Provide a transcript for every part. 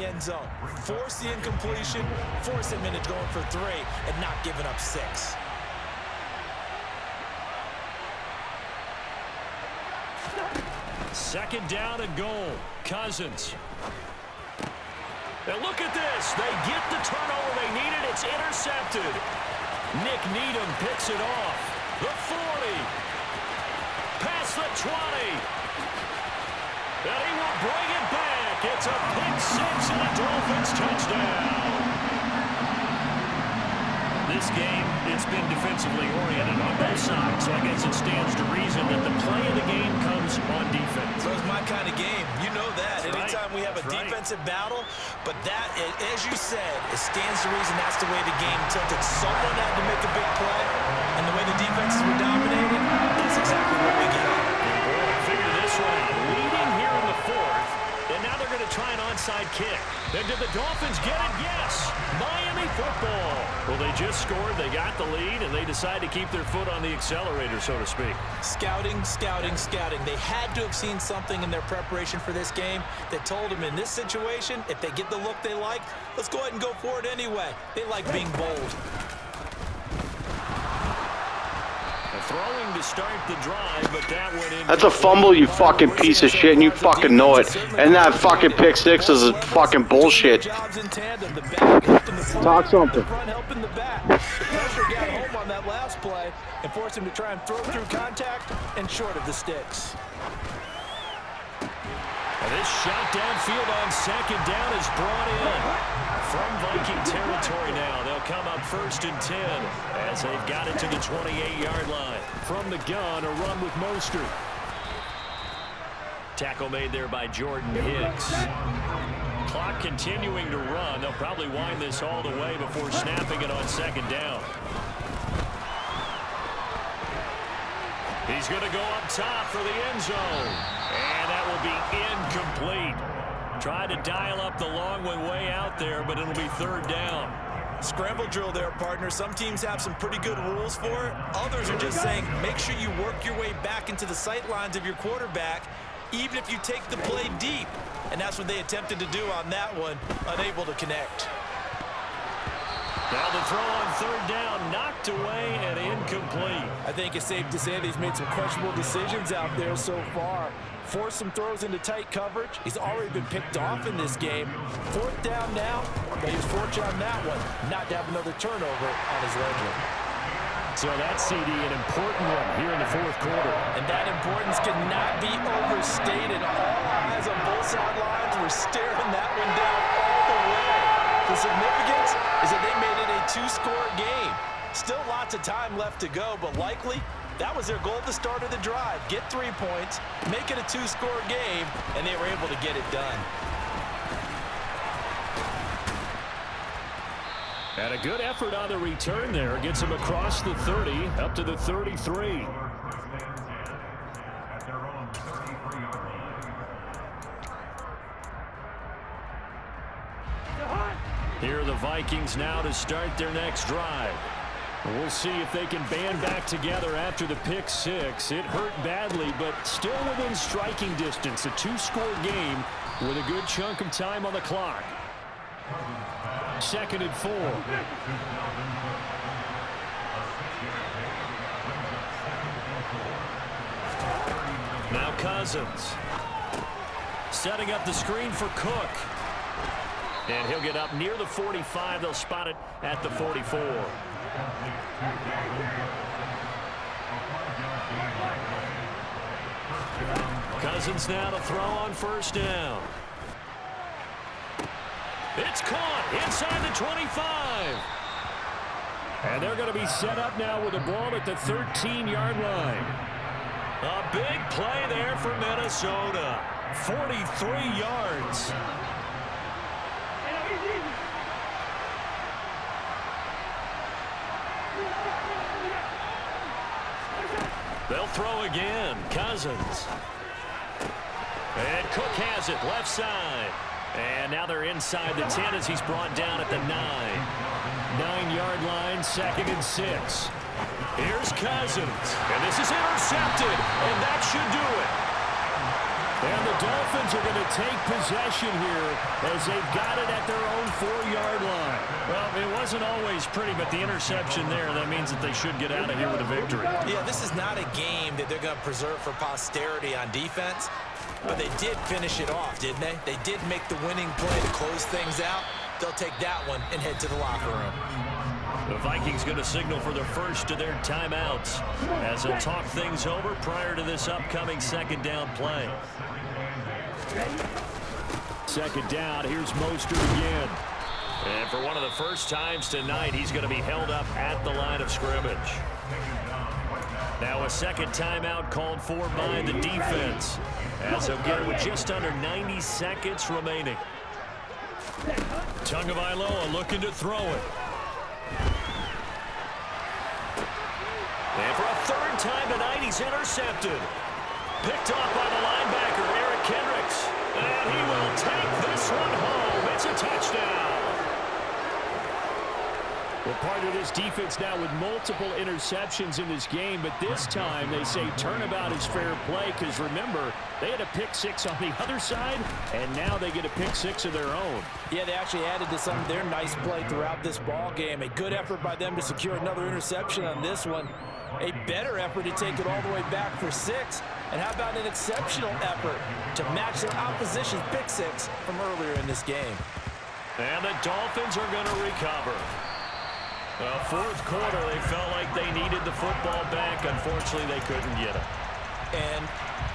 End zone. Force the incompletion, force him into going for 3 and not giving up 6. Second down and goal. Cousins. And look at this. They get the turnover they needed. It's intercepted. Nick Needham picks it off. The 40. Past the 20. And he will bring it back. It's a pick 6 and a Dolphins touchdown. This game, it's been defensively oriented on both sides, so I guess it stands to reason that the play of the game comes on defense. So it's my kind of game. You know that. Anytime we have a defensive battle, but that, as you said, it stands to reason that's the way the game tilted. Someone had to make a big play, and the way the defenses were dominating, that's exactly what we got. And boy, figure this one out. Leading here in the 4th, and now they're going to try an onside kick. And did the Dolphins get it? Yes. Miami football. Well, they just scored, they got the lead, and they decide to keep their foot on the accelerator, so to speak. Scouting, scouting, scouting. They had to have seen something in their preparation for this game that told them in this situation, if they get the look they like, let's go ahead and go for it anyway. They like being bold. Throwing to start the drive, but that went in. That's a fumble, you fucking piece of shit, and you fucking know it. And that fucking pick 6 is fucking bullshit. Talk something. Helping the back. The pressure got home on that last play and forced him to try and throw through contact and short of the sticks. And this shot downfield on second down is brought in. From Viking territory now, they'll come up 1st and 10 as they've got it to the 28-yard line. From the gun, a run with Mostert. Tackle made there by Jordan Hicks. Clock continuing to run. They'll probably wind this all the way before snapping it on second down. He's going to go up top for the end zone. And that will be incomplete. Tried to dial up the long one way out there, but it'll be 3rd down. Scramble drill there, partner. Some teams have some pretty good rules for it. Others are just saying make sure you work your way back into the sight lines of your quarterback, even if you take the play deep. And that's what they attempted to do on that one, unable to connect. Now the throw on 3rd down, knocked away and incomplete. I think it's safe to say that he's made some questionable decisions out there so far. Forced some throws into tight coverage. He's already been picked off in this game. 4th down now, but he was fortunate on that one, not to have another turnover on his ledger. So that CD, an important one here in the 4th quarter. And that importance cannot be overstated. All eyes on both sidelines were staring that one down all the way. The significance is that they made it a 2-score game. Still lots of time left to go, but likely that was their goal at the start of the drive. Get 3 points, make it a 2-score game, and they were able to get it done. And a good effort on the return there. Gets him across the 30, up to the 33. Here are the Vikings now to start their next drive. We'll see if they can band back together after the pick 6. It hurt badly, but still within striking distance. A 2-score game with a good chunk of time on the clock. 2nd and 4. Now Cousins. Setting up the screen for Cook. And he'll get up near the 45. They'll spot it at the 44. Cousins now to throw on 1st down. It's caught inside the 25. And they're going to be set up now with the ball at the 13-yard line. A big play there for Minnesota. 43 yards. They'll throw again. Cousins. And Cook has it left side. And now they're inside the 10 as he's brought down at the 9. 9-yard line, 2nd and 6. Here's Cousins. And this is intercepted. And that should do it. And the Dolphins are going to take possession here as they've got it at their own 4-yard line. Well, it wasn't always pretty, but the interception there, that means that they should get out of here with a victory. Yeah, this is not a game that they're going to preserve for posterity on defense, but they did finish it off, didn't they? They did make the winning play to close things out. They'll take that one and head to the locker room. The Vikings going to signal for the first of their timeouts as they'll talk things over prior to this upcoming second down play. Second down, here's Mostert again. And for one of the first times tonight, he's going to be held up at the line of scrimmage. Now a second timeout called for by the defense as they'll get it with just under 90 seconds remaining. Tagovailoa looking to throw it. And for a third time tonight, he's intercepted. Picked off by the linebacker, Eric Kendricks. And he will take this one home. It's a touchdown. Well, part of this defense now with multiple interceptions in this game, but this time they say turnabout is fair play because, remember, they had a pick six on the other side, and now they get a pick six of their own. Yeah, they actually added to some of their nice play throughout this ball game. A good effort by them to secure another interception on this one. A better effort to take it all the way back for 6. And how about an exceptional effort to match their opposition's pick six from earlier in this game. And the Dolphins are going to recover. Well, fourth quarter, they felt like they needed the football back. Unfortunately, they couldn't get it. And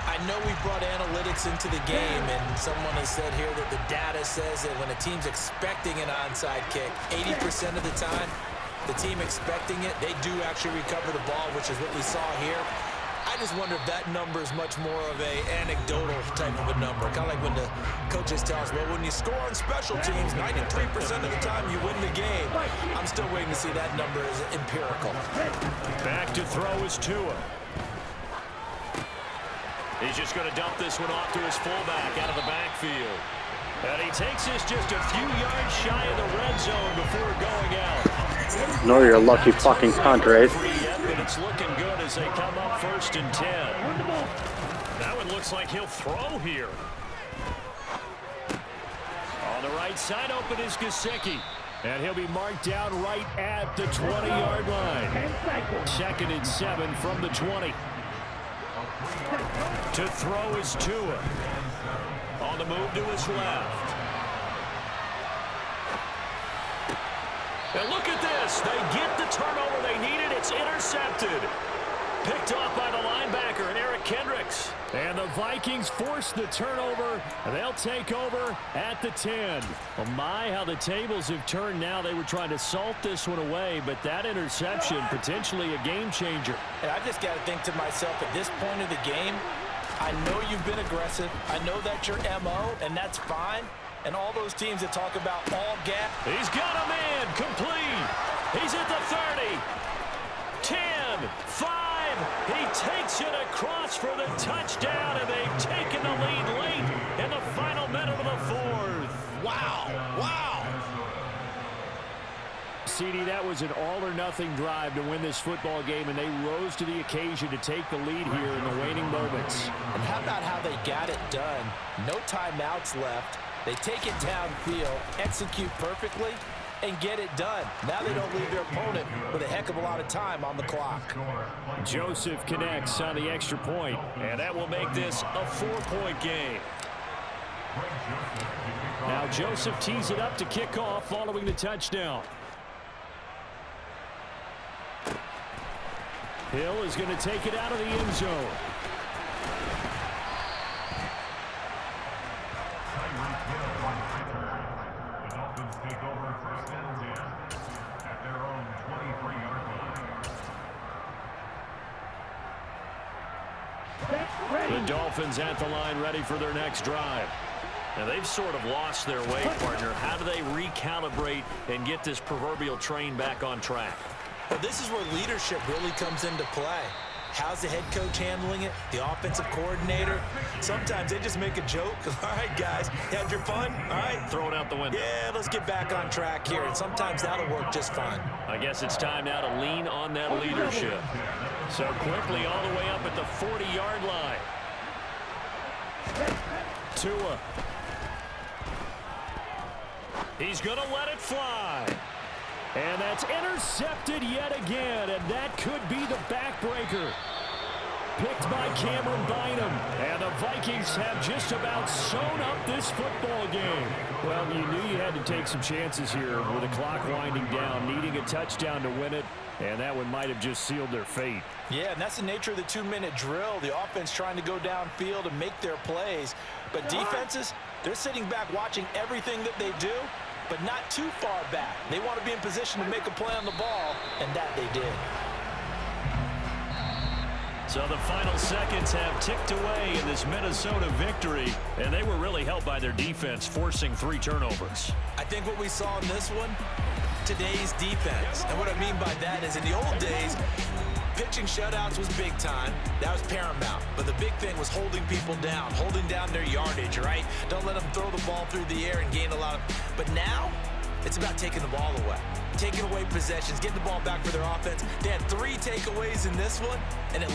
I know we brought analytics into the game, and someone has said here that the data says that when a team's expecting an onside kick, 80% of the time, the team expecting it, they do actually recover the ball, which is what we saw here. I just wonder if that number is much more of a anecdotal type of a number. Kind of like when the coaches tell us, well, when you score on special teams, 93% of the time you win the game. I'm still waiting to see that number as empirical. Back to throw is Tua. He's just going to dump this one off to his fullback out of the backfield. And he takes this just a few yards shy of the red zone before going out. No, you're a lucky fucking cunt, right? But it's looking good as they come up 1st and 10. That one looks like he'll throw here. On the right side open is Gesicki. And he'll be marked down right at the 20-yard line. 2nd and 7 from the 20. To throw is Tua. On the move to his left. And look at this. They get the turnover they needed. It's intercepted. Picked off by the linebacker and Eric Kendricks. And the Vikings force the turnover. They'll take over at the 10. Well, my, how the tables have turned now. They were trying to salt this one away, but that interception, potentially a game changer. And I just got to think to myself, at this point of the game, I know you've been aggressive. I know that's your MO, and that's fine. And all those teams that talk about all gap. He's got a man complete. He's at the 30. 10, 5. He takes it across for the touchdown, and they've taken the lead late in the final minute of the 4th. Wow. Wow. CD, that was an all-or-nothing drive to win this football game, and they rose to the occasion to take the lead here in the waning moments. And how about how they got it done? No timeouts left. They take it downfield, execute perfectly, and get it done. Now they don't leave their opponent with a heck of a lot of time on the clock. Joseph connects on the extra point, and that will make this a 4-point game. Now Joseph tees it up to kick off following the touchdown. Hill is going to take it out of the end zone. The Dolphins at the line ready for their next drive. Now they've sort of lost their way, partner. How do they recalibrate and get this proverbial train back on track? Well, this is where leadership really comes into play. How's the head coach handling it? The offensive coordinator? Sometimes they just make a joke. All right, guys, you had your fun? All right. Throw it out the window. Yeah, let's get back on track here. And sometimes that'll work just fine. I guess it's time now to lean on that leadership. So quickly all the way up at the 40-yard line. Tua. He's going to let it fly. And that's intercepted yet again, and that could be the backbreaker. Picked by Cameron Bynum, and the Vikings have just about sewn up this football game. Well, you knew you had to take some chances here with the clock winding down, needing a touchdown to win it, and that one might have just sealed their fate. Yeah, and that's the nature of the 2-minute drill. The offense trying to go downfield and make their plays. But defenses, they're sitting back watching everything that they do, but not too far back. They want to be in position to make a play on the ball, and that they did. So the final seconds have ticked away in this Minnesota victory, and they were really helped by their defense, forcing 3 turnovers. I think what we saw in this one, today's defense. And what I mean by that is in the old days, pitching shutouts was big time. That was paramount. But the big thing was holding people down, holding down their yardage, right? Don't let them throw the ball through the air and gain a lot of... But now, it's about taking the ball away. Taking away possessions, getting the ball back for their offense. They had 3 takeaways in this one, and it